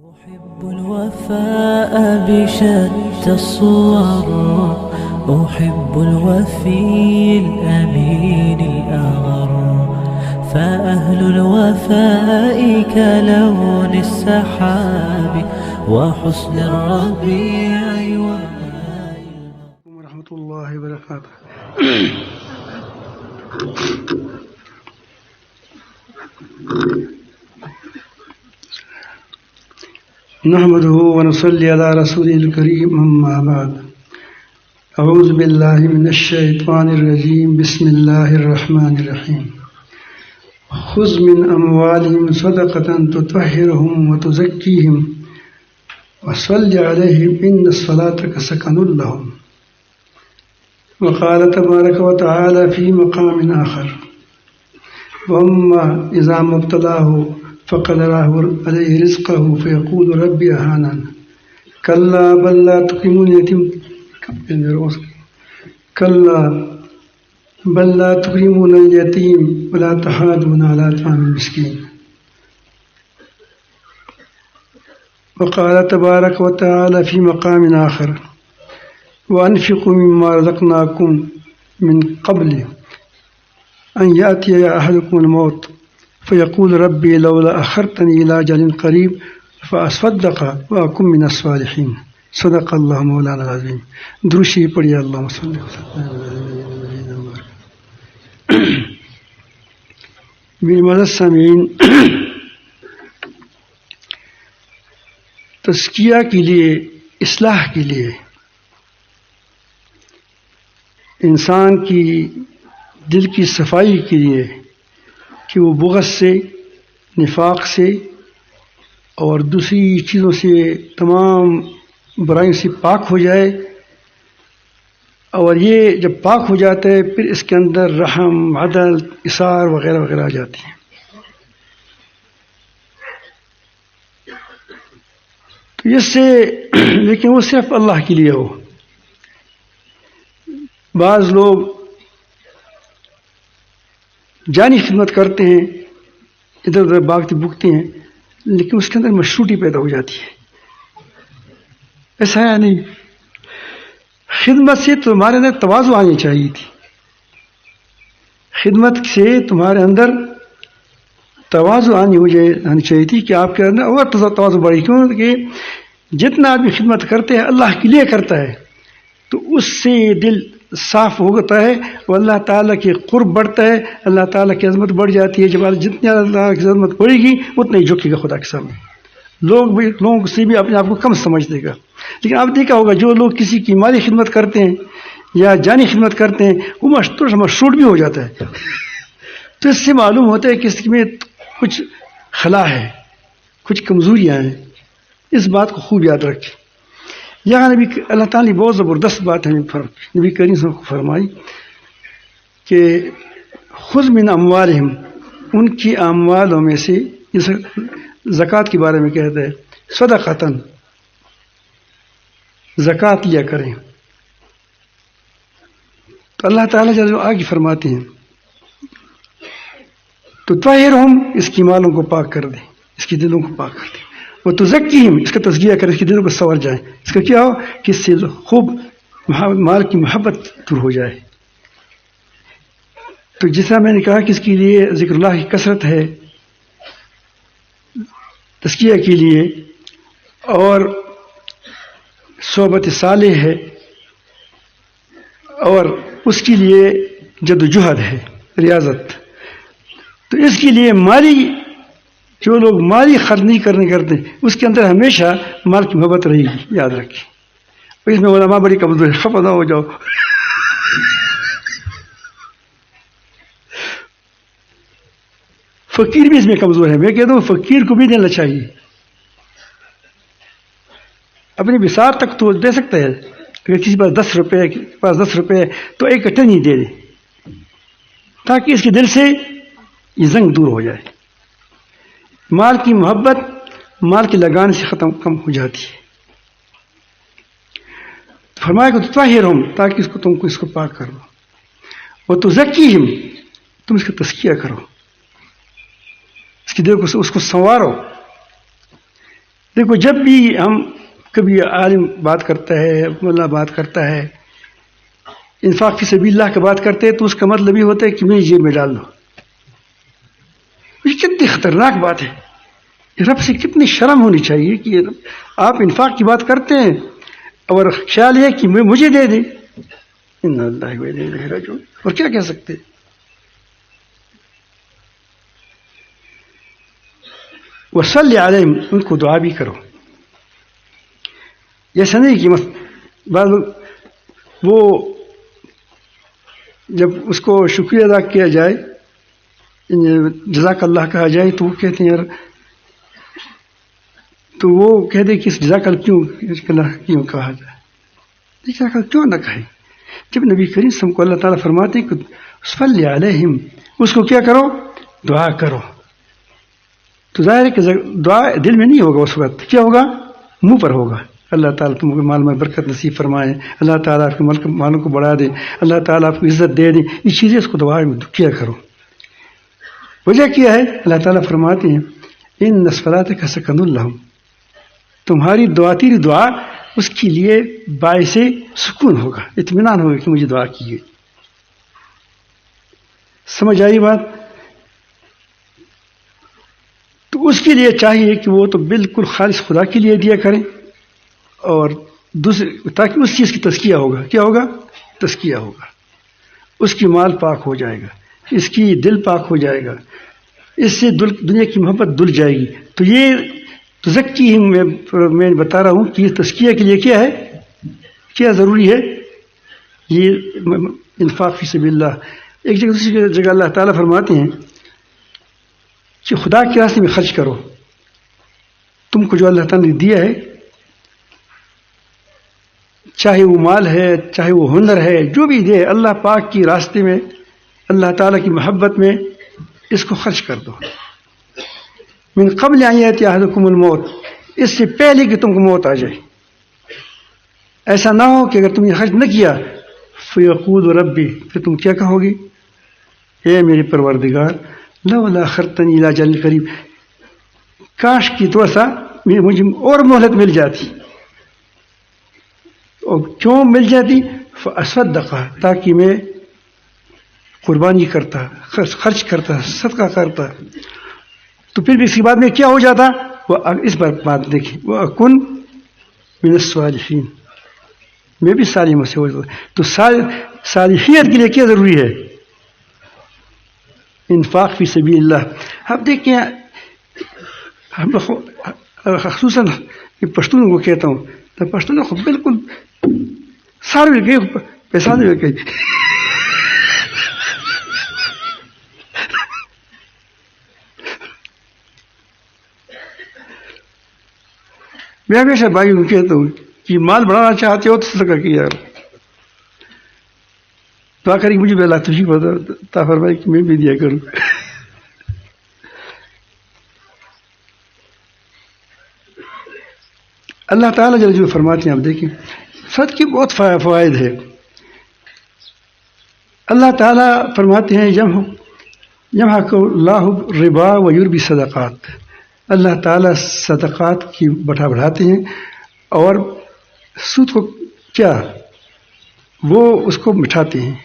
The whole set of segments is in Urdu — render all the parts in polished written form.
أحب الوفاء بشتى الصور، أحب الوفي الأمين الأغر، فأهل الوفاء كلون السحاب وحسن الربيع وماء ورحمة الله وبركاته. نحمده ونصلي على رسوله الكريم، أما بعد. أعوذ بالله من الشيطان الرجيم، بسم الله الرحمن الرحيم. خذ من أموالهم صدقة تطهرهم وتزكيهم وصل عليهم إن صلاتك سكن لهم. وقال تبارك وتعالى في مقام آخر: وأما إذا ما ابتلاه فقدر عليه رزقه فيقول ربي أهانن كلا بل لا تكرمون اليتيم كلا بل لا تكرمون اليتيم ولا تحاضون على طعام المسكين. وقال تبارك وتعالى في مقام آخر: وأنفقوا مما رزقناكم من قبل أن يأتي أحدكم الموت فيقول ربي لولا أخرتني إلى أجل قريب فأصدق وأكن من الصالحين. صدق اللہ مولانا العظیم. دروشی پڑھیے اللہم صلی وسلم. میرے معزز سامعین، تزکیہ کے لیے، اصلاح کے لیے، انسان کی دل کی صفائی کے لیے کہ وہ بغض سے، نفاق سے اور دوسری چیزوں سے، تمام برائیوں سے پاک ہو جائے، اور یہ جب پاک ہو جاتا ہے پھر اس کے اندر رحم، عدل، اثار وغیرہ وغیرہ آ جاتی ہیں. تو اس سے، لیکن وہ صرف اللہ کے لیے ہو. بعض لوگ جانی خدمت کرتے ہیں، ادھر ادھر بھاگتے بھوکتے ہیں، لیکن اس کے اندر مشروطی پیدا ہو جاتی ہے. ایسا ہے نہیں. خدمت سے تمہارے اندر تواضع آنی چاہیے تھی. خدمت سے تمہارے اندر تواضع آنی چاہیے تھی کہ آپ کے اندر اور تواضع بڑھے. کیونکہ جتنا آدمی خدمت کرتے ہیں اللہ کے لیے کرتا ہے تو اس سے دل صاف ہوتا ہے اور اللہ تعالیٰ کے قرب بڑھتا ہے، اللہ تعالیٰ کی عظمت بڑھ جاتی ہے. جب جتنی اللہ تعالیٰ کی عظمت بڑھے گی اتنا ہی جھکے گا خدا کے سامنے. لوگوں سے بھی اپنے آپ کو کم سمجھ دے گا. لیکن آپ دیکھا ہوگا جو لوگ کسی کی مالی خدمت کرتے ہیں یا جانی خدمت کرتے ہیں وہ مشروط بھی ہو جاتا ہے. تو اس سے معلوم ہوتا ہے کہ اس میں کچھ خلا ہے، کچھ کمزوریاں ہیں. اس بات کو خوب یاد رکھیں. یہاں نبی اللہ تعالیٰ نے بہت زبردست بات ہے نبی کریم صلی اللہ علیہ وسلم کو فرمائی کہ خذ من اموالہم، ان کی اموالوں میں سے، جیسے زکوٰۃ کے بارے میں کہتا ہے، صدقۃً، زکوٰۃ لیا کریں. تو اللہ تعالیٰ جو آگے فرماتے ہیں تو طاہرہم، اس کی مالوں کو پاک کر دیں، اس کی دلوں کو پاک کر دیں. وہ تزکیہم، اس کا تزکیہ کرے، اس کے دلوں کو سنور جائیں. اس کا کیا ہو کہ اس سے خوب مال کی محبت دور ہو جائے. تو جیسا میں نے کہا کہ اس کے لیے ذکر اللہ کی کثرت ہے تزکیہ کے لیے، اور صحبت صالح ہے، اور اس کے لیے جد و جہد ہے، ریاضت. تو اس کے لیے مالی، جو لوگ مالی خرچ نہیں کرتے اس کے اندر ہمیشہ مال کی محبت رہے گی، یاد رکھیں. اور اس میں علماء بڑی کمزور ہے، خفا نہ ہو جاؤ. فقیر بھی اس میں کمزور ہے. میں کہتا ہوں فقیر کو بھی دینا چاہیے. اپنی بساط تک تو دے سکتا ہے. اگر کسی پاس 10 روپے، پاس 10 روپے تو ایک کٹھا نہیں دے دے، تاکہ اس کے دل سے یہ زنگ دور ہو جائے. مال کی محبت مال کی لگان سے کم ہو جاتی ہے. فرمایا کہ طاہرہم، تاکہ تم کو اس کو پاک کرو. وتزکیہم، تم اس کا تزکیہ کرو، اس کی دل کو، اس کو سنوارو. دیکھو جب بھی ہم کبھی عالم بات کرتا ہے، مولانا بات کرتا ہے، انفاق فی سبیل اللہ کی بات کرتے ہیں، تو اس کا مطلب یہ ہوتا ہے کہ میری جیب میں ڈال دو. یہ کتنی خطرناک بات ہے. رب سے کتنی شرم ہونی چاہیے کہ آپ انفاق کی بات کرتے ہیں اور خیال ہے کہ مجھے دے دیں. انا للہ و انا الیہ راجعون. اور کیا کہہ سکتے؟ وصلی علیہم، ان کو دعا بھی کرو. ایسا نہیں کہ بعض وہ جب اس کو شکریہ ادا کیا جائے، جزاک اللہ کہا جائے، تو وہ کہتے ہیں یار، تو وہ کہتے کہ جزاک اللہ کیوں کہا جائے؟ جزاک اللہ کیوں نہ کہے؟ جب نبی کریم صلی اللہ علیہ وسلم کو اللہ تعالیٰ فرماتے ہیں کہ صلی علیہم، اس کو کیا کرو؟ دعا کرو. تو ظاہر ہے کہ دعا دل میں نہیں ہوگا، اس وقت کیا ہوگا؟ منہ پر ہوگا. اللہ تعالیٰ تم کو مال میں برکت نصیب فرمائے، اللہ تعالیٰ آپ کے مالوں کو بڑھا دے، اللہ تعالیٰ آپ کو عزت دے دیں. یہ چیزیں اس کو دعا میں کیا کرو. وجہ کیا ہے؟ اللہ تعالیٰ فرماتے ہیں ان صلاتک سکن لہم، تمہاری تیری دعا اس کے لیے باعث سکون ہوگا، اطمینان ہوگا کہ مجھے دعا کی گئی. سمجھ آئی بات؟ تو اس کے لیے چاہیے کہ وہ تو بالکل خالص خدا کے لیے دیا کریں، اور دوسرے تاکہ اس چیز کی تزکیہ ہوگا. کیا ہوگا؟ تزکیہ ہوگا. اس کی مال پاک ہو جائے گا، اس کی دل پاک ہو جائے گا، اس سے دنیا کی محبت دل جائے گی. تو یہ تزکی میں بتا رہا ہوں کہ تزکیہ کے لیے کیا ہے، کیا ضروری ہے؟ یہ انفاق فی سبیل اللہ. ایک جگہ دوسری جگہ اللہ تعالیٰ فرماتے ہیں کہ خدا کے راستے میں خرچ کرو. تم کو جو اللہ تعالیٰ نے دیا ہے، چاہے وہ مال ہے، چاہے وہ ہنر ہے، جو بھی دے، اللہ پاک کی راستے میں، اللہ تعالیٰ کی محبت میں اس کو خرچ کر دو. من قبل ان یأتی احدکم الموت، اس سے پہلے کہ تم کو موت آ جائے. ایسا نہ ہو کہ اگر تم نے خرچ نہ کیا فیقول ربی، پھر تم کیا کہو گی؟ اے میرے پروردگار، لولا اخرتنی الی اجل قریب، کاش کی تھوڑا سا مجھے اور مہلت مل جاتی. اور کیوں مل جاتی؟ فاصدق، تاکہ میں قربانی کرتا، خرچ کرتا، صدقہ کرتا. تو پھر بھی اس کے بعد میں کیا ہو جاتا؟ وہ اس بار بات دیکھیں، وہ اکن من الصالحین، میں بھی صالحوں سے ہو جاتا. تو صالحیت کے لیے کیا ضروری ہے؟ انفاق فی سبیل اللہ. اب دیکھیں، ہم خصوصاً پشتون کو کہتا ہوں، تو پشتون کو بالکل سارے گئے پیسہ نہیں گئے. میں ہمیشہ بھائی کو کہتا ہوں کہ مال بڑھانا چاہتے ہو تو صدقہ کیا یار. دعا کری مجھے بھی اللہ توفیق عطا فرمائے کہ میں بھی دیا کروں. اللہ تعالیٰ جل جلالہ فرماتے ہیں، آپ دیکھیں صدقے کی بہت فوائد ہے. اللہ تعالیٰ فرماتے ہیں یمحق اللہ الربا ویربی صدقات، اللہ تعالیٰ صدقات کی بڑھاتے ہیں اور سود کو کیا وہ اس کو مٹھاتے ہیں،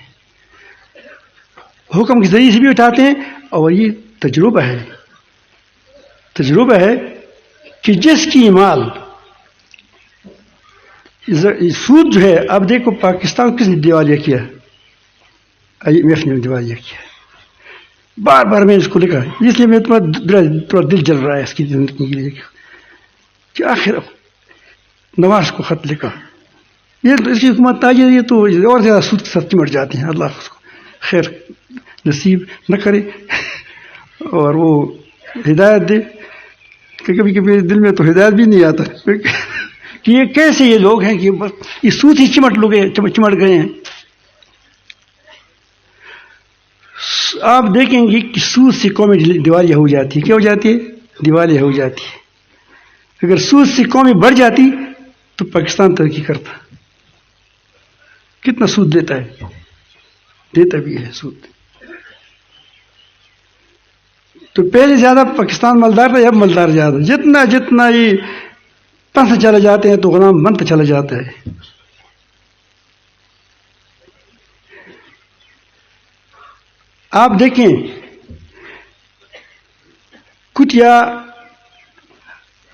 حکم کے ذریعے سے بھی اٹھاتے ہیں. اور یہ تجربہ ہے کہ جس کی مال سود جو ہے، اب دیکھو پاکستان کس نے دیوالیہ کیا؟ IMF نے دیوالیہ کیا. بار بار میں اس کو لکھا، اس لیے میں تھوڑا دل جل رہا ہے اس کی زندگی کے لیے کہ آخر نواز کو خط لکھا. یہ اس کی حکومت تاجر، یہ تو اور زیادہ سود کے ساتھ چمٹ جاتے ہیں. اللہ اس کو خیر نصیب نہ کرے اور وہ ہدایت دے. کہ کبھی کبھی دل میں تو ہدایت بھی نہیں آتا کہ یہ کیسے یہ لوگ ہیں کہ یہ سود ہی چمٹ گئے ہیں. آپ دیکھیں گے کہ سود سے قومیں دیوالیہ ہو جاتی ہے. کیا ہو جاتی ہے؟ دیوالیہ ہو جاتی ہے. اگر سود سے قومیں بڑھ جاتی تو پاکستان ترقی کرتا. کتنا سود دیتا ہے؟ دیتا بھی ہے سود. تو پہلے زیادہ پاکستان مالدار تھا، اب مالدار زیادہ. جتنا یہ سے چلے جاتے ہیں تو غلام بنتا چلا جاتا ہے. آپ دیکھیں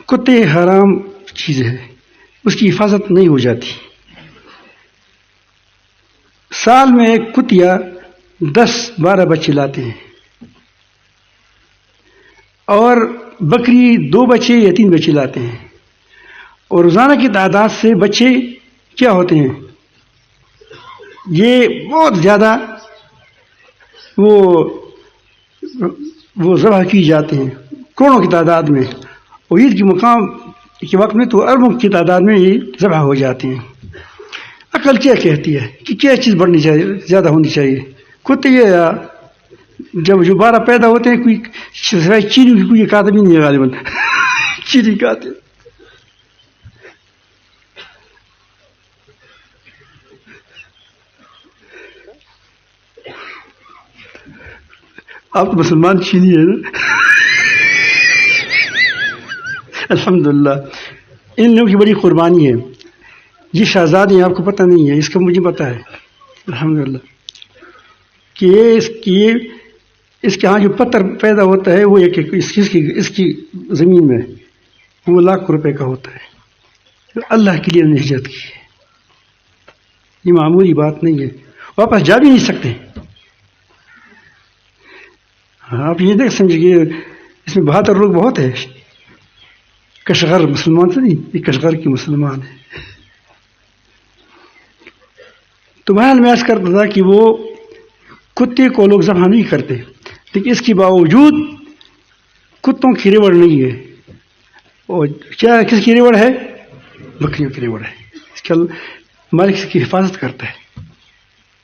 کتے حرام چیز ہے، اس کی حفاظت نہیں ہو جاتی. سال میں ایک کتیا 10-12 بچے لاتے ہیں، اور بکری 2 بچے یا 3 بچے لاتے ہیں، اور روزانہ کی تعداد سے بچے کیا ہوتے ہیں، یہ بہت زیادہ وہ ذبح کی جاتے ہیں کروڑوں کی تعداد میں، اور عید کے مقام کے وقت میں تو اربوں کی تعداد میں یہ ذبح ہو جاتے ہیں. عقل کیا کہتی ہے کہ کیا چیز بڑھنی چاہیے، زیادہ ہونی چاہیے؟ کتے یا جب جو 12 پیدا ہوتے ہیں، کوئی چینی کی کوئی کھاتا بھی نہیں ہے غالباً. چینی کھاتے. آپ تو مسلمان چینی ہے نا. الحمدللہ ان لوگوں کی بڑی قربانی ہے. یہ شہزادی آپ کو پتہ نہیں ہے، اس کا مجھے پتہ ہے الحمدللہ کہ اس کے ہاں جو پتھر پیدا ہوتا ہے وہ اس کی زمین میں وہ لاکھ روپے کا ہوتا ہے. اللہ کے لیے ہجرت کی ہے، یہ معمولی بات نہیں ہے. واپس جا بھی نہیں سکتے. آپ یہ دیکھ سمجھیے اس میں 72 لوگ بہت ہے. کشغر مسلمان سے نہیں، یہ کشغر کی مسلمان ہے. تو بہرحال میں عرض کرتا تھا کہ وہ کتے کو لوگ ذبح نہیں کرتے، لیکن اس کے باوجود کتوں کی ریوڑ نہیں ہے. اور کیا کس کی ریوڑ ہے؟ بکریوں کی ریوڑ ہے. اس کا مالک اس کی حفاظت کرتا ہے،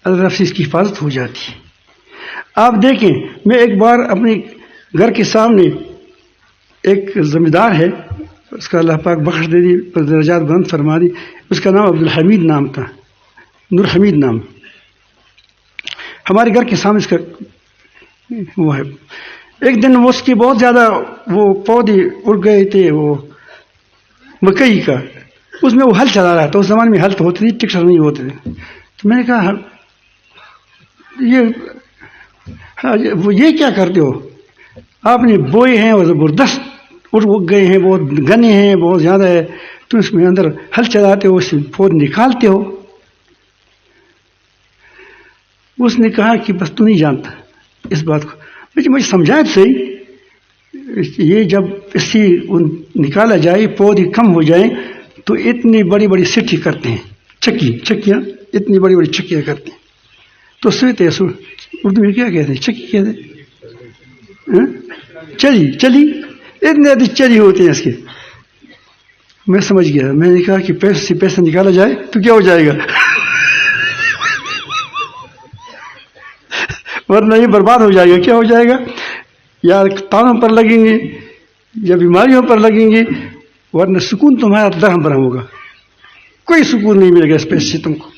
اللہ طرف سے اس کی حفاظت ہو جاتی ہے. آپ دیکھیں، میں ایک بار اپنے گھر کے سامنے ایک زمیندار ہے، اس کا اللہ پاک بخش دے دی، درجات بلند فرما دی. اس کا نام عبدالحمید نام تھا، نور حمید نام. ہمارے گھر کے سامنے اس کا وہ ہے. ایک دن وہ اس کی بہت زیادہ وہ پودے اڑ گئے تھے، وہ مکئی کا، اس میں وہ ہل چلا رہا تھا. اس زمانے میں ہل تو ہوتے تھے، ٹریکٹر نہیں ہوتے تھے. تو میں نے کہا یہ کیا کرتے ہو؟ آپ نے بوئے ہیں اور زبردست اٹھ گئے ہیں، بہت گنے ہیں، بہت زیادہ ہے، تو اس میں اندر ہل چلاتے ہو، اس سے پود نکالتے ہو. اس نے کہا کہ بس تو نہیں جانتا اس بات کو. مجھے سمجھائے تو صحیح، یہ جب اس سے نکالا جائے، پودے کم ہو جائیں تو اتنی بڑی بڑی سٹھی کرتے ہیں، چکیاں اتنی بڑی بڑی چکیاں کرتے ہیں. تو سوتے اردو میں کیا کہتے ہیں؟ چکی کہتے ہیں، چلی اتنے ادھر چلی ہوتی ہیں اس کے. میں سمجھ گیا. میں نے کہا کہ پیسے سے پیسہ نکالا جائے تو کیا ہو جائے گا، ورنہ یہ برباد ہو جائے گا. کیا ہو جائے گا؟ یا تانوں پر لگیں گے یا بیماریوں پر لگیں گے، ورنہ سکون تمہارا درہم برہم ہوگا. کوئی سکون نہیں ملے گا اس پیسے سے تم کو.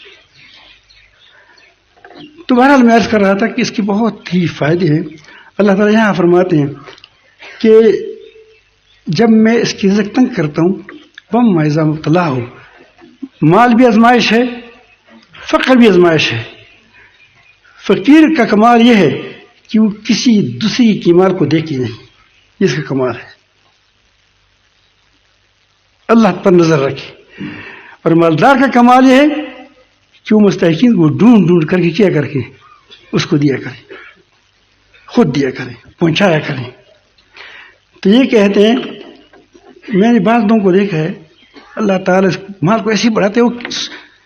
تو بہرحال میں عرض کر رہا تھا کہ اس کے بہت ہی فائدے ہیں. اللہ تعالیٰ یہاں فرماتے ہیں کہ جب میں اس کی رزق تنگ کرتا ہوں، بم ایزا مبتلا ہو، مال بھی آزمائش ہے، فقر بھی آزمائش ہے. فقیر کا کمال یہ ہے کہ وہ کسی دوسری کی مال کو دیکھے نہیں، یہ اس کا کمال ہے. اللہ پر نظر رکھے. اور مالدار کا کمال یہ ہے کہ وہ مستحقین کو ڈھونڈ کر کے کیا کر کے اس کو دیا کریں، خود دیا کریں، پہنچایا کریں. تو یہ کہتے ہیں، میں نے بعض لوگوں کو دیکھا ہے اللہ تعالیٰ اس مال کو ایسے ہی بڑھاتے ہیں، وہ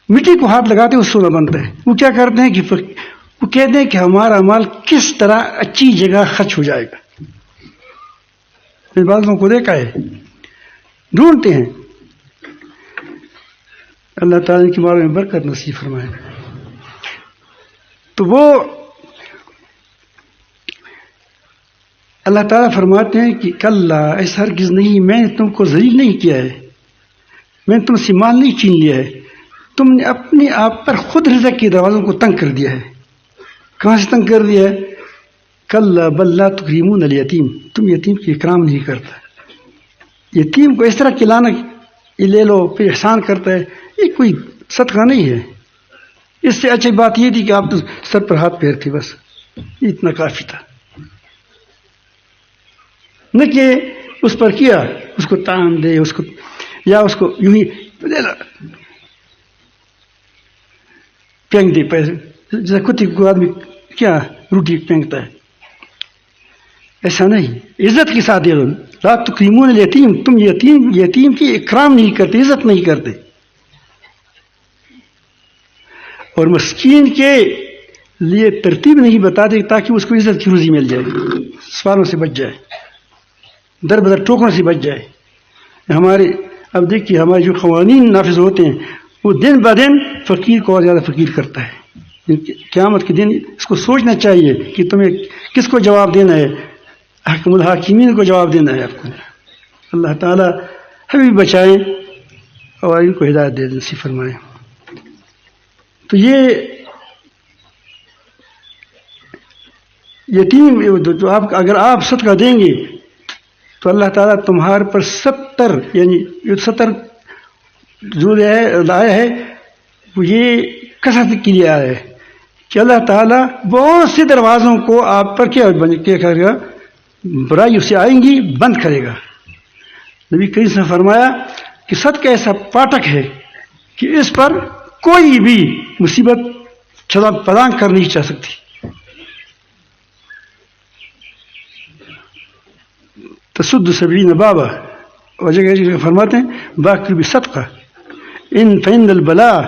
مٹی کو ہاتھ لگاتے ہیں وہ سونا بنتا ہے. وہ کیا کرتے ہیں کہ وہ کہتے ہیں کہ ہمارا مال کس طرح اچھی جگہ خرچ ہو جائے گا. میں نے بعض لوگوں کو دیکھا ہے ڈھونڈتے ہیں. اللہ تعالیٰ کے بارے میں برکت نصیب فرمائے. تو وہ اللہ تعالیٰ فرماتے ہیں کہ کلا، ایسا ہرگز نہیں، میں نے تم کو ذلیل نہیں کیا ہے، میں نے تم سے مال نہیں چھین لیا ہے، تم نے اپنے آپ پر خود رزق کے دروازوں کو تنگ کر دیا ہے. کہاں سے تنگ کر دیا ہے؟ کلا بل لا تکریمون الیتیم، تم یتیم کی اکرام نہیں کرتا. یتیم کو اس طرح کھلانا یہ لے لو پھر احسان کرتا ہے، یہ کوئی صدقہ نہیں ہے. اس سے اچھی بات یہ تھی کہ آپ تو سر پر ہاتھ پھیر تھے، بس اتنا کافی تھا. نہ کہ اس پر کیا، اس کو تان دے، اس کو یا اس کو یوں ہی لے لا پھینک دے پیسے، جیسے کتے کو آدمی کیا روٹی پھینکتا ہے. ایسا نہیں، عزت کے ساتھ دے دو. لا تکریمون الیتیم، تم یتیم کی اکرام نہیں کرتے، عزت نہیں کرتے. اور مسکین کے لیے ترتیب نہیں بتاتے تاکہ اس کو عزت کی روزی مل جائے، سوالوں سے بچ جائے، در بدر ٹوکروں سے بچ جائے. ہمارے اب دیکھیے ہمارے جو قوانین نافذ ہوتے ہیں وہ دن بدن فقیر کو اور زیادہ فقیر کرتا ہے. قیامت کے دن اس کو سوچنا چاہیے کہ تمہیں کس کو جواب دینا ہے، حکم الحاکمین کو جواب دینا ہے آپ کو. اللہ تعالیٰ ہمیں بھی بچائیں اور ان کو ہدایت دے دیں، نصیب فرمائیں. تو یہ یتیم جو آپ اگر آپ صدقہ دیں گے تو اللہ تعالیٰ تمہارے پر 70 یعنی 70 جو آیا ہے وہ یہ کثرت کے لیے آیا ہے کہ اللہ تعالیٰ بہت سے دروازوں کو آپ پر کیا کرے گا، برائی اس سے آئیں گی، بند کرے گا. نبی کریم صلی اللہ علیہ وسلم نے فرمایا کہ صدقہ ایسا پاٹک ہے کہ اس پر کوئی بھی مصیبت پلانگ کر نہیں چاہ سکتی. تسد 70 بابا، اور جگہ فرماتے ہیں باقی بھی صدقہ ان فإن البلاء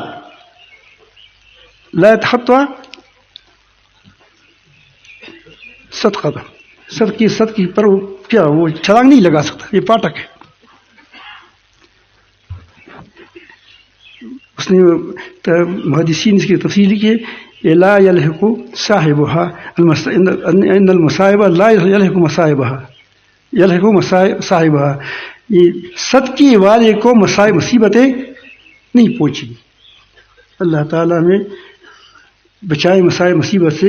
لا يتخطى صدقہ تھا. صدقی پر کیا وہ چھلانگ نہیں لگا سکتا، یہ پاٹک ہے. اس نے محدثین اس کی تفصیل لکھی ہے لا یلحق صاحبها ان المصائب لا یلحق مصائبها یلحق صاحبها، یہ صدقے والے کو مصیبتیں نہیں پہنچیں. اللہ تعالیٰ ہمیں بچائے مصائب مصیبت سے.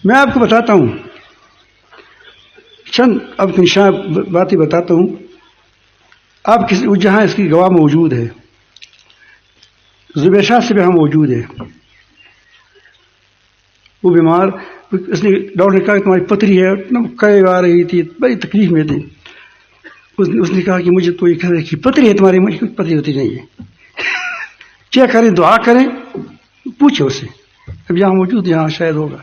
میں آپ کو بتاتا ہوں چند اب نشان باتیں بتاتا ہوں. آپ کسی جہاں اس کی گواہ موجود ہے، زبیشہ سے بھی ہم موجود ہے. وہ بیمار، اس نے ڈاکٹر نے کہا کہ تمہاری پتھری ہے، کئی آ رہی تھی، بڑی تکلیف میں تھی. اس نے کہا کہ مجھے تو یہ کہہ رہے کہ پتھری ہے تمہاری، مجھے کوئی پتھری ہوتی نہیں ہے. کیا کریں، دعا کریں، پوچھے اس سے. اب یہاں موجود، یہاں شاید ہوگا.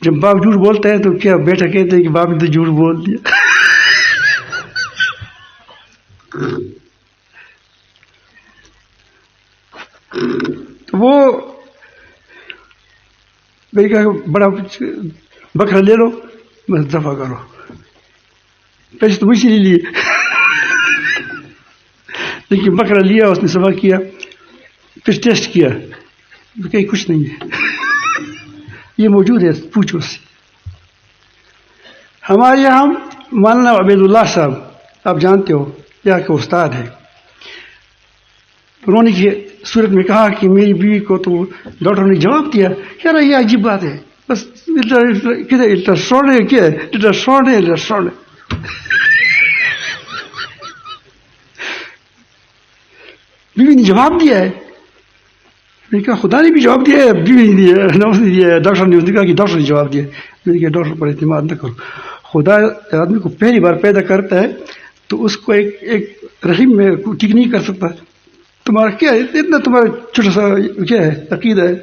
جب باپ جھوٹ بولتا ہے تو کیا بیٹا کہتے ہیں کہ باپ نے تو جھوٹ بول دیا. وہ میں نے کہا بڑا بکرا لے لو، بس دفع کرو. پیسے تو مجھ سے نہیں لیے، لیکن بکرا لیا، اس نے ذبح کیا، پھر ٹیسٹ کیا، کہیں کچھ نہیں ہے. یہ موجود ہے، پوچھو اس سے. ہمارے یہاں مولانا عبید اللہ صاحب آپ جانتے ہو، یہاں کے استاد ہیں. انہوں نے صورت میں کہا کہ میری بیوی کو تو ڈاکٹر نے جواب دیا. کہہ رہا یہ عجیب بات ہے، بس الٹراساؤنڈ ہے، کیا ہے الٹراساؤنڈ ہے، الٹراساؤنڈ ہے. بیوی نے جواب دیا ہے. میں نے کہا خدا نے بھی جواب دیا ہے، بیوی نے دیا، نفس نے دیا ہے، ڈاکٹر نے کہا کہ ڈاکٹر نے جواب دیا. میں نے کہا ڈاکٹر پر اعتماد نہ کرو. خدا آدمی کو پہلی بار پیدا کرتا ہے تو اس کو ایک رحم میں ٹھیک نہیں کر سکتا. تمہارا کیا ہے اتنا، تمہارا چھوٹا سا کیا ہے عقیدہ ہے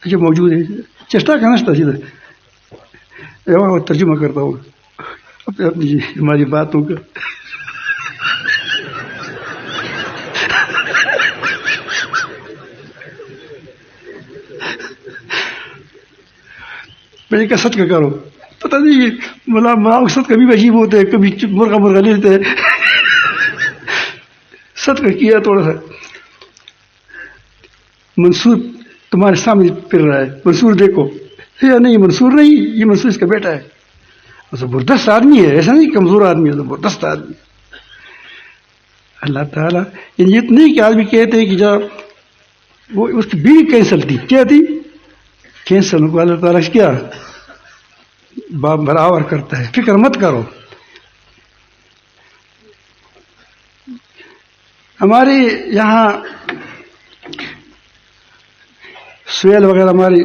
جو موجود ہے، چیسٹا کا نشتا سیدھا ترجمہ کرتا ہوں اپنی ہماری باتوں کا. میں نے کہا صدقہ کرو. پتہ نہیں ملا صدقہ بھی عجیب ہوتے ہیں، کبھی مرغا لے لیتے ہیں. صدقہ کیا تھوڑا سا. منصور تمہارے سامنے پھر رہا ہے، منصور دیکھو. یا نہیں منصور نہیں، یہ منصور اس کا بیٹا ہے. زبردست آدمی ہے، ایسا نہیں کمزور آدمی ہے، زبردست آدمی. اللہ تعالیٰ یہ نہیں کہ آدمی کہتے ہیں کہ جب وہ اس کی بیوی کینسل تھی، کیا تھی کینسل کو اللہ تعالیٰ کیا برابر کرتا ہے. فکر مت کرو. ہمارے یہاں سہیل وغیرہ ہمارے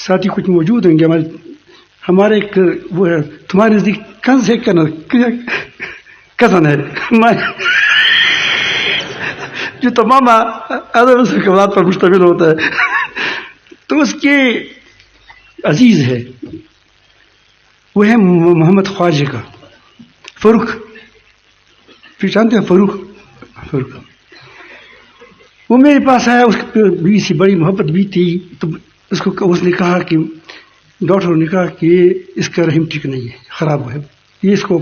ساتھی کچھ موجود ہوں گے. ہمارے ایک وہ ہے تمہارے نزدیک کزن ہے جو تمام ادب کے بات پر مشتمل ہوتا ہے. تو اس کے عزیز ہے وہ ہے محمد خواجہ کا فاروق. پھر جانتے ہیں فاروق وہ میرے پاس آیا. اس کی بیوی سے بڑی محبت بھی تھی. تو اس نے کہا کہ ڈاکٹر نے کہا کہ اس کا رحم ٹھیک نہیں ہے, خراب ہے, یہ اس کو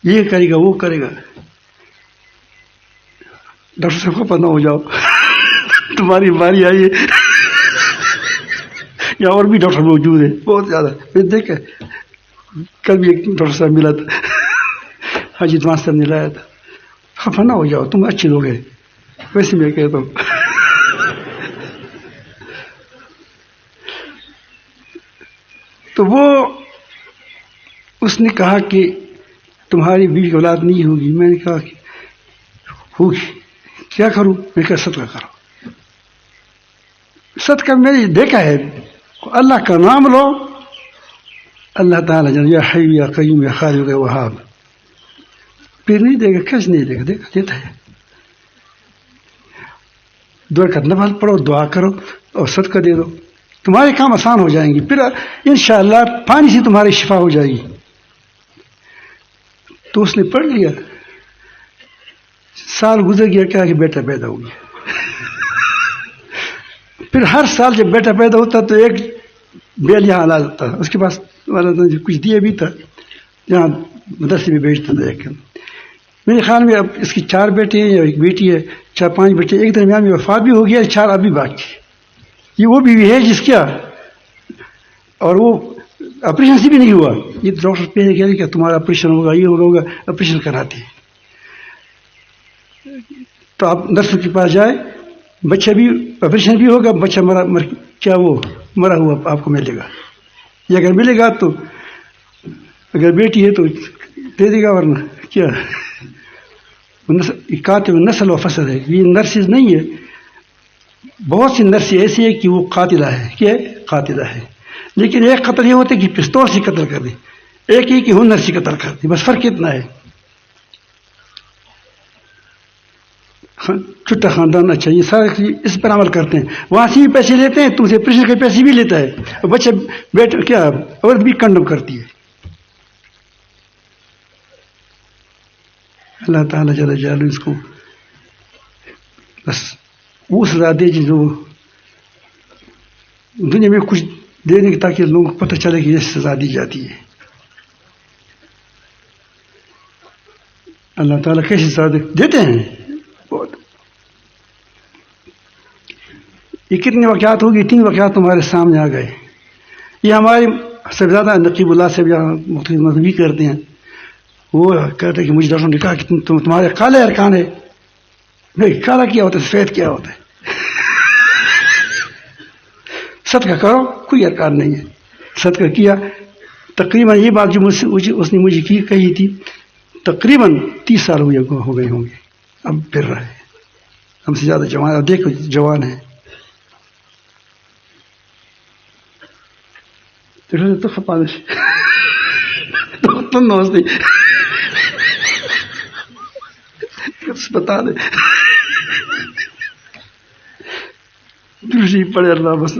یہ کرے گا وہ کرے گا. ڈاکٹر صاحب خفا نہ ہو جاؤ تمہاری باری آئی ہے. یہاں اور بھی ڈاکٹر موجود ہے بہت زیادہ. میں دیکھا کل بھی ایک ڈاکٹر صاحب ملا تھا, حاجی دمان صاحب نے لایا تھا. خفا نہ ہو جاؤ, تم اچھے لوگ ہیں. ویسے میں کہتا ہوں تو وہ اس نے کہا کہ تمہاری بیوی کی اولاد نہیں ہوگی. میں نے کہا کہ ہوگی, کیا کروں؟ میں کہا صدقہ کرو. صدقہ میں نے دیکھا ہے, اللہ کا نام لو, اللہ تعالیٰ جل یا حی یا قیوم یا خالق یا وہاب, پھر نہیں دے گا, کیسے نہیں دے گا, دیتا ہے. دعا کا نفل پڑھو, دعا کرو اور صدقہ دے دو, تمہارے کام آسان ہو جائیں گے. پھر انشاءاللہ پانی سے تمہاری شفا ہو جائے گی. تو اس نے پڑھ لیا. سال گزر گیا, کہا کہ بیٹا پیدا ہو گیا. پھر ہر سال جب بیٹا پیدا ہوتا تو ایک بیل یہاں لا جاتا. اس کے پاس کچھ دیا بھی تھا, جہاں مدرسے میں بیچتا تھا. ایک میرے خیال میں اب اس کی 4 بیٹے ہیں یا ایک بیٹی ہے, 4-5 بیٹے. ایک درمیان میں وفات بھی ہو گیا, 4 ابھی باقی. یہ وہ بیوی ہے جس کا, اور وہ آپریشن سے بھی نہیں ہوا. یہ ڈاکٹر پہلے کہہ رہے کہ تمہارا آپریشن ہوگا, یہ ہوگا, آپریشن کراتے ہیں. تو آپ نرس کے پاس جائے, بچہ بھی آپریشن بھی ہوگا, بچہ مرا ہوا آپ کو ملے گا. یہ اگر ملے گا تو اگر بیٹی ہے تو دے دے گا, ورنہ کیا قاتل نسل و فصل ہے. یہ نرسز نہیں ہے, بہت سی نرسیں ایسی ہے کہ وہ قاتلہ ہے. کیا قاتلہ ہے, لیکن ایک قتل یہ ہوتا ہے کہ پستول سے قتل کر دے, ایک ہی کہ ہنر سے قتل کر دے. بس فرق اتنا ہے. چھٹا خاندان اچھا, یہ سارے اس پر عمل کرتے ہیں. وہاں سے بھی پیسے لیتے ہیں, تم سے آپریشن کے پیسے بھی لیتا ہے, اور بچہ بیٹا کیا عورت بھی کنڈم کرتی ہے. اللہ تعالیٰ جل جلالہ اس کو بس وہ سزا دے جو دنیا میں کچھ دینے کی, تاکہ لوگوں کو پتہ چلے کہ یہ سزا دی جاتی ہے. اللہ تعالیٰ کیسے سزا دیتے ہیں بہت. یہ کتنے واقعات ہوگی, 3 واقعات تمہارے سامنے آ گئے. یہ ہمارے سب زیادہ نقیب اللہ سے مختلف مذہبی کرتے ہیں. وہ کہتے ہیں کہ مجھے ڈاکٹر نے کہا کہ تمہارے کالے ارکان ہے. نہیں, کالا کیا ہوتا ہے, سفید کیا ہوتا ہے. صدقہ کرو, کوئی ارکان نہیں ہے. صدقہ کیا. تقریباً یہ بات جو اس نے مجھے کہی تھی, تقریباً 30 سال ہو گئے ہوں گے. اب پھر رہا ہے, ہم سے زیادہ جوان. اب دیکھو جوان ہے تو خپانش تو نوز نہیں بتا دے پڑے. اللہ بس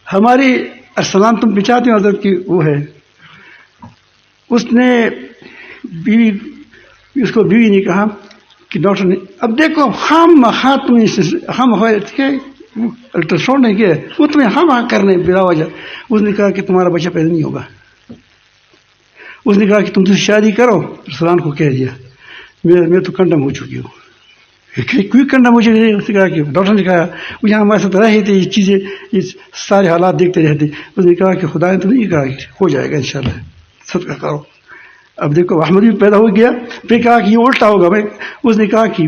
ہماری السلام تم پچاتے ہو حضرت کی وہ ہے. اس نے اس کو بیوی نے کہا کہ ڈاکٹر نے, اب دیکھو ہم الٹرا ساؤنڈ نہیں کیا, وہ تمہیں ہم کرنے بلا وجہ. اس نے کہا کہ تمہارا بچہ پیدا نہیں ہوگا. اس نے کہا کہ تم سے شادی کرو. سلان کو کہہ دیا میں تو کنڈم ہو چکی ہوں. کوئی کنڈم مجھے نہیں. اس نے کہا کہ ڈاکٹر نے کہا وہ یہاں ہمارے ساتھ رہے تھے, یہ چیزیں یہ سارے حالات دیکھتے رہتے. اس نے کہا کہ خدا نے تو نہیں کہا کہ ہو جائے گا انشاءاللہ, صدقہ کرو. اب دیکھو احمد بھی پیدا ہو گیا. پھر کہا کہ یہ الٹا ہوگا بھائی. اس نے کہا کہ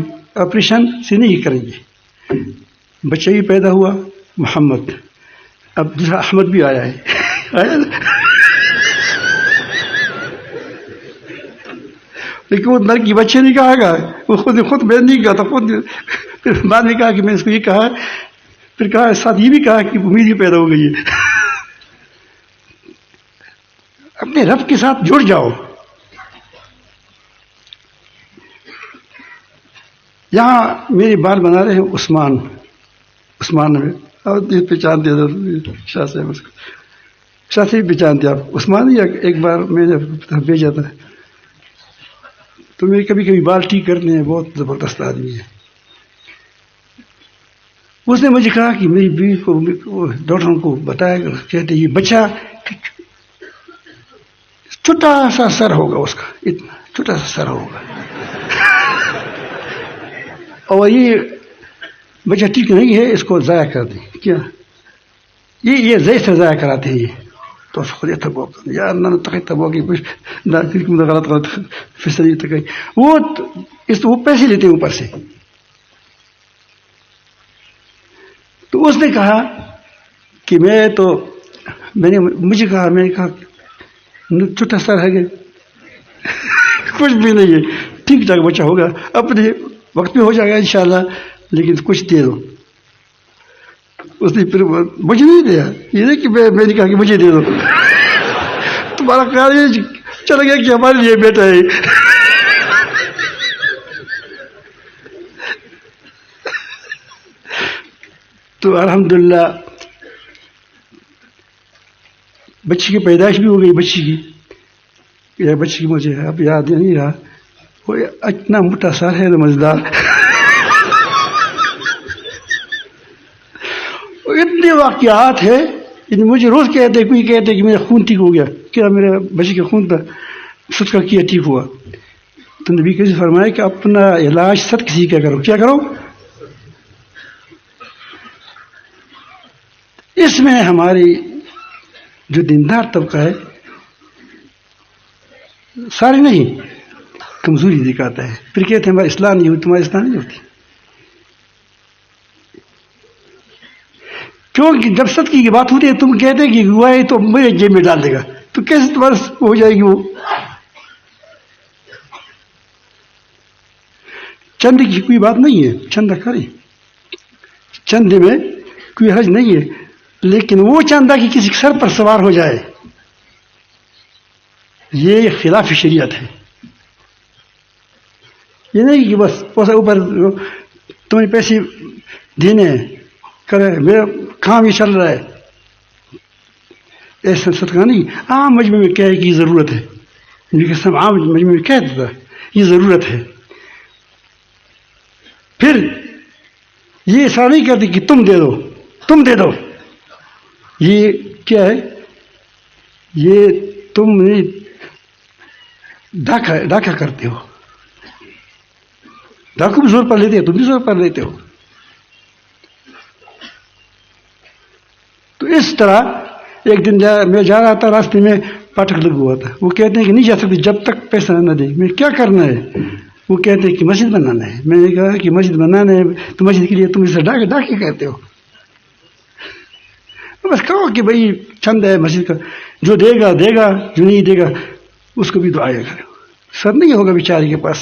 آپریشن سے نہیں کریں گے. بچہ بھی پیدا ہوا محمد. اب دوسرا احمد بھی آیا ہے. لیکن وہ لڑکی بچے نہیں کہا گا، وہ خود میں نہیں کہا تھا، خود پھر بعد میں کہا کہ میں اس کو یہ کہا، پھر کہا ساتھ یہ بھی کہا کہ امید ہی پیدا ہو گئی ہے۔ اپنے رب کے ساتھ جڑ جاؤ۔ یہاں میرے بال بنا رہے ہیں عثمان میں، اور پہچان دیا شاہ صاحب، اس کو شاہ سے بھی پہچانتے آپ عثمان ہی۔ ایک بار میں نے بھیجا تھا، تو میرے کبھی کبھی بال ٹھیک کرتے ہیں، بہت زبردست آدمی ہے۔ اس نے مجھے کہا کہ میری بیوی کو ڈاکٹروں کو بتایا، کہتے یہ بچہ چھوٹا سا سر ہوگا، اس کا اتنا چھوٹا سا سر ہوگا، اور یہ بچہ ٹھیک نہیں ہے، اس کو ضائع کر دیں۔ کیا یہ زیادہ سے ضائع کراتے ہیں یہ، تو خود یار نہ تبو کی غلط فیصلے تک وہ پیسے لیتے ہیں اوپر سے۔ تو اس نے کہا کہ میں نے مجھے کہا، میں نے کہا چھوٹا سر ہے کچھ بھی نہیں ہے، ٹھیک ٹھاک بچہ ہوگا، اپنے وقت پہ ہو جائے گا انشاءاللہ، لیکن کچھ دے دو۔ اس نے پھر مجھے نہیں دیا، یہ نہیں کہ میں نے کہا کہ مجھے دے دو، تمہارا خیال یہ چل گیا کہ ہمارے لیے بیٹا ہے۔ تو الحمدللہ بچی کی پیدائش بھی ہو گئی، بچی کی مجھے اب یاد نہیں رہا، وہ اتنا موٹا سر ہے مزیدار، اتنے واقعات ہے۔ مجھے روز کہتے کوئی کہتے کہ میرا خون ٹھیک ہو گیا، کیا میرے بچے کے خون پر صدقہ کیا ٹھیک ہوا۔ تو نبی کریم نے فرمایا کہ اپنا علاج سب کسی کا کرو، کیا کرو۔ اس میں ہماری جو دیندار طبقہ ہے، سارے نہیں، کمزوری دکھاتا ہے، پھر کہتے ہیں ہمارا اصلاح نہیں ہوتی، تمہاری اصلاح نہیں ہوتی، کیونکہ جب صدقے کی بات ہوتی ہے تم کہتے کہ ہوا ہے تو میرے جیب میں ڈال دے گا، تو کیسے تمہارا ہو جائے گی وہ۔ چند کی کوئی بات نہیں ہے، چندہ کرے، چندے میں کوئی حرج نہیں ہے، لیکن وہ چاندہ کہ کسی سر پر سوار ہو جائے، یہ خلاف شریعت ہے۔ یہ نہیں کہ بس اوپر تمہیں پیسے دینے کرے، میرا کام یہ چل رہا ہے، ایسا صدقہ نہیں۔ عام مجمع میں کہے کہ یہ ضرورت ہے، عام مجمع میں کہہ دیتا یہ ضرورت ہے، پھر یہ ایسا نہیں کرتے کہ تم دے دو، یہ کیا ہے، یہ تم ڈاکہ کرتے ہو، ڈاکو بھی زور پر لیتے ہو، تم بھی زور پر لیتے ہو۔ تو اس طرح ایک دن میں جا رہا تھا، راستے میں پاٹھک لگا ہوا تھا، وہ کہتے ہیں کہ نہیں جا سکتے جب تک پیسہ نہ دے۔ میں کیا کرنا ہے؟ وہ کہتے ہیں کہ مسجد بنانا ہے۔ میں نے کہا کہ مسجد بنانا ہے تو مسجد کے لیے تم اسے ڈاکے کہتے ہو؟ بس کہو کہ بھائی چند ہے مسجد کا، جو دے گا دے گا، جو نہیں دے گا اس کو بھی دعائیں کرو، سر نہیں ہوگا بیچارے کے پاس۔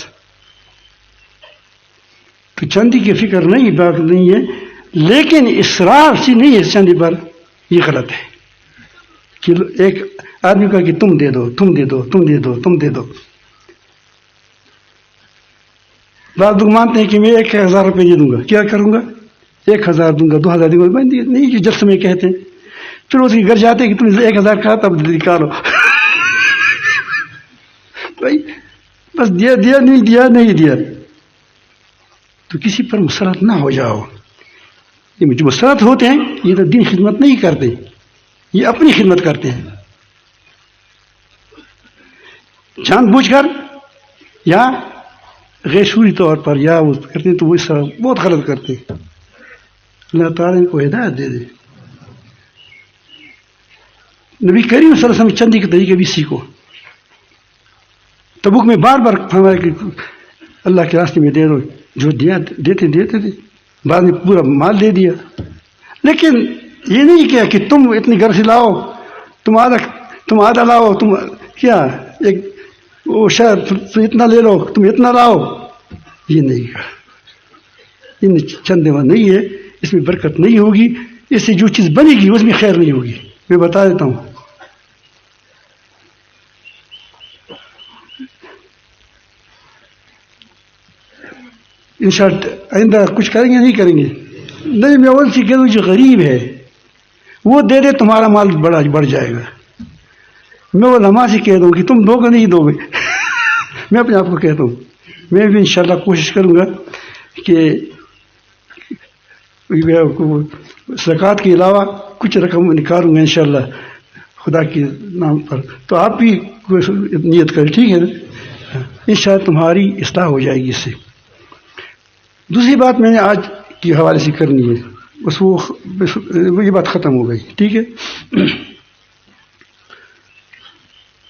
تو چندی کی فکر نہیں، بات نہیں ہے، لیکن اصرار سے نہیں ہے چندی پر، یہ غلط ہے کہ ایک آدمی کا کہ تم دے دو، تم دے دو، تم دے دو، تم دے دو۔ بعض لوگ مانتے ہیں کہ میں 1000 روپے دے دوں گا، کیا کروں گا؟ 1000 دوں گا، 2000 دوں گا، نہیں جو جلسے میں کہتے ہیں، پھر اس کے گھر جاتے ہیں کہ تم 1000 کہا تب نکالو، بھائی بس دیا نہیں دیا، تو کسی پر مسلط نہ ہو جاؤ۔ یہ جو مسلط ہوتے ہیں یہ تو دین خدمت نہیں کرتے، یہ اپنی خدمت کرتے ہیں، جان بوجھ کر یا غیر شعوری طور پر یا وہ کرتے ہیں، تو وہ اس طرح بہت غلط کرتے ہیں۔ اللہ تعالیٰ ان کو ہدایت دے دے۔ نبی کریم صلی اللہ علیہ وسلم چندی کے طریقے بھی سیکھو۔ تبوک میں بار بار فرمایا کہ اللہ کے راستے میں دے دو، جو دیا دیتے تھے، بعد میں پورا مال دے دیا، لیکن یہ نہیں کیا کہ تم اتنی گھر سے لاؤ، تم آدھا لاؤ، تم کیا ایک وہ شاید تم اتنا لے لو، تم اتنا لاؤ، یہ نہیں کہا، ان چندے میں نہیں ہے، اس میں برکت نہیں ہوگی، اس سے جو چیز بنے گی اس میں خیر نہیں ہوگی. میں بتا دیتا ہوں. انشاءاللہ آئندہ کچھ کریں گے نہیں کریں گے؟ نہیں، میں اول سے کہہ دوں جو غریب ہے وہ دے دے، تمہارا مال بڑھ جائے گا. میں وہ علماء سے کہہ دوں کہ تم دو گے نہیں دو گے. میں اپنے آپ کو کہتا ہوں. میں بھی انشاءاللہ کوشش کروں گا کہ زکوٰۃ کے علاوہ کچھ رقم نکالوں گا انشاءاللہ خدا کے نام پر. تو آپ بھی نیت کریں، ٹھیک ہے نا؟ انشاءاللہ تمہاری اصلاح ہو جائے گی اس سے. دوسری بات میں نے آج کے حوالے سے کرنی ہے، بس وہ یہ بات ختم ہو گئی. ٹھیک ہے.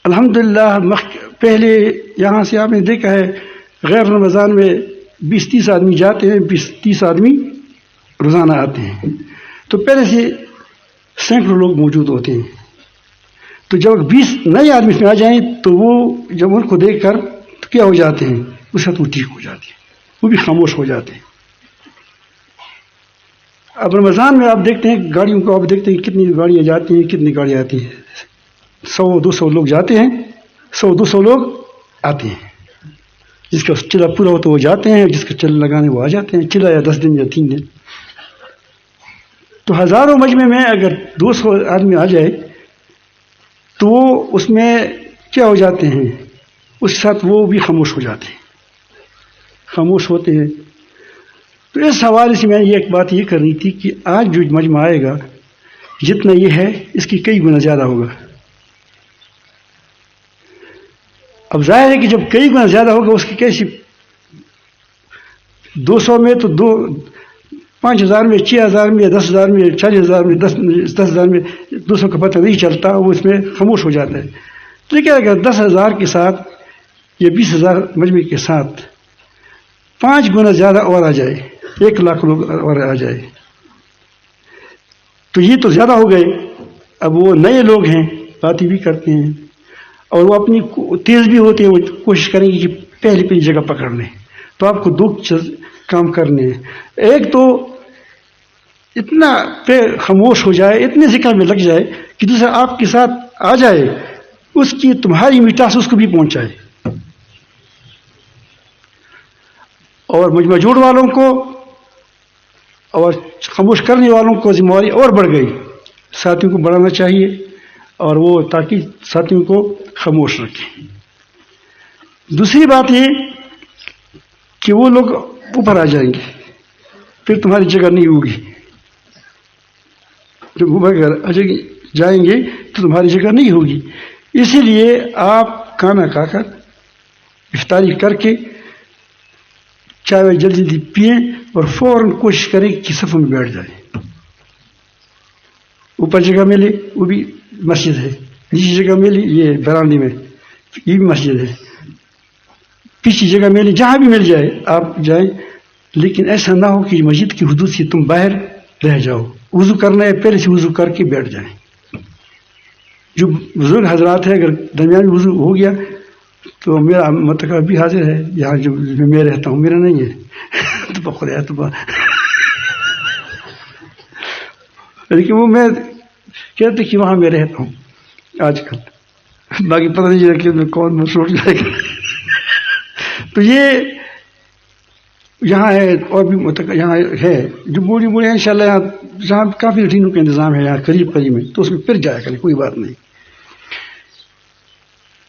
الحمدللہ پہلے یہاں سے آپ نے دیکھا ہے غیر رمضان میں 20-30 آدمی جاتے ہیں، 20-30 آدمی روزانہ آتے ہیں. تو پہلے سے سینکڑوں لوگ موجود ہوتے ہیں. تو جب 20 نئے آدمی اس میں آ جائیں تو وہ جب ان کو دیکھ کر کیا ہو جاتے ہیں، اس وقت وہ ٹھیک ہو جاتے ہیں، وہ بھی خاموش ہو جاتے ہیں. اب رمضان میں آپ دیکھتے ہیں گاڑیوں کو، آپ دیکھتے ہیں کتنی گاڑیاں جاتی ہیں، کتنی گاڑیاں آتی ہیں. 100-200 لوگ جاتے ہیں، 100-200 لوگ آتے ہیں. جس کا چلا پورا ہو تو وہ جاتے ہیں، جس کا چلا لگانے وہ آ جاتے ہیں. چلا یا 10 دن یا 3 دن. تو ہزاروں مجمع میں اگر 200 آدمی آ جائے تو وہ اس میں کیا ہو جاتے ہیں، اس کے ساتھ وہ بھی خاموش ہو جاتے ہیں، خاموش ہوتے ہیں. تو اس حوالے سے میں نے ایک بات یہ کرنی تھی کہ آج جو مجمع آئے گا جتنا یہ ہے اس کی کئی گنا زیادہ ہوگا. اب ظاہر ہے کہ جب کئی گنا زیادہ ہوگا اس کی کیسی، 200 میں تو 5,000 میں، 6,000 میں، 10,000 میں، 40,000 میں، 10,000 میں 200 کا پتہ نہیں چلتا، وہ اس میں خاموش ہو جاتا ہے. لیکن اگر 10,000 کے ساتھ یا 20,000 مجمع کے ساتھ 5 گنا زیادہ اور آ جائے، 1 لاکھ لوگ اور آ جائے، تو یہ تو زیادہ ہو گئے. اب وہ نئے لوگ ہیں، باتیں بھی کرتے ہیں اور وہ اپنی تیز بھی ہوتے ہیں، وہ کوشش کریں گے کہ پہلی جگہ پکڑ لیں. تو آپ کو 2 کام کرنے ہیں. ایک تو اتنا پہ خاموش ہو جائے، اتنے ذکر میں لگ جائے کہ دوسرا آپ کے ساتھ آ جائے، اس کی تمہاری مٹاس اس کو بھی پہنچائے. اور مجمع جوڑ والوں کو اور خاموش کرنے والوں کو ذمہ داری اور بڑھ گئی. ساتھیوں کو بڑھانا چاہیے اور وہ تاکہ ساتھیوں کو خاموش رکھیں. دوسری بات یہ کہ وہ لوگ اوپر آ جائیں گے، پھر تمہاری جگہ نہیں ہوگی. جب اوپر جائیں گے تو تمہاری جگہ نہیں ہوگی. اسی لیے آپ کھانا کھا کر افطاری کر کے چائے جلدی جلدی پئیں اور فوراً کوشش کریں کہ صف میں بیٹھ جائیں. اوپر جگہ ملے وہ بھی مسجد ہے، نیچی جگہ ملی یہ برانڈی میں یہ بھی مسجد ہے، پیچھے جگہ ملی، جہاں بھی مل جائے آپ جائیں. لیکن ایسا نہ ہو کہ مسجد کی حدود سے تم باہر رہ جاؤ. وضو کرنا ہے پہلے سے وضو کر کے بیٹھ جائیں. جو بزرگ حضرات ہیں اگر درمیان وضو ہو گیا تو میرا متقع بھی حاضر ہے یہاں جو میں رہتا ہوں، میرا نہیں ہے تو بخیر تو لیکن وہ میں کہتے کہ وہاں میں رہتا ہوں آج کل، باقی پتہ نہیں چلا کہ میں کون مشہور جائے گا. تو یہ یہاں ہے اور بھی یہاں ہے جو بوڑھی ہیں انشاءاللہ یہاں جہاں کافی لٹرینوں کا انتظام ہے یہاں قریب قریب میں، تو اس میں پھر جایا کریں، کوئی بات نہیں.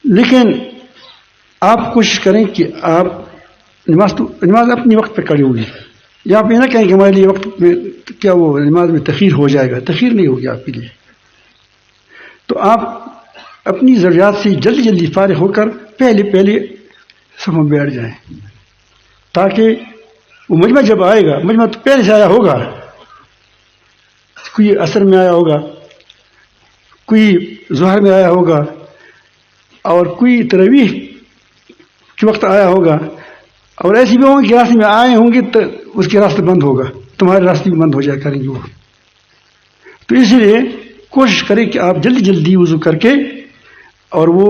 لیکن آپ کوشش کریں کہ آپ نماز اپنی وقت پہ کری ہوگی. یا آپ یہ نہ کہیں کہ ہمارے لیے وقت میں کیا وہ نماز میں تاخیر ہو جائے گا، تاخیر نہیں ہوگی آپ کے لیے. تو آپ اپنی ضروریات سے جلدی جلدی فارغ ہو کر پہلے صف میں بیٹھ جائیں، تاکہ وہ مجمع جب آئے گا، مجمع تو پہلے سے آیا ہوگا، کوئی عصر میں آیا ہوگا، کوئی ظہر میں آیا ہوگا اور کوئی تراویح کے وقت آیا ہوگا، اور ایسی بھی ہوں گے کہ راستے میں آئے ہوں گے تو اس کے راستے بند ہوگا، تمہارے راستے بھی بند ہو جائے کریں گے وہ. تو اس لیے کوشش کریں کہ آپ جلدی جلدی وضو کر کے اور وہ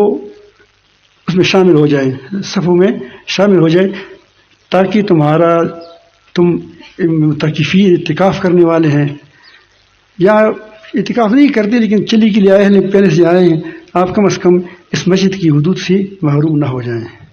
اس اس میں شامل ہو جائیں، صفوں میں شامل ہو جائیں، تاکہ تم متقفی اعتکاف کرنے والے ہیں یا اعتکاف نہیں کرتے لیکن چلی کے لیے آئے ہیں، پہلے سے آئے ہیں، آپ کم از کم اس مسجد کی حدود سے محروم نہ ہو جائیں۔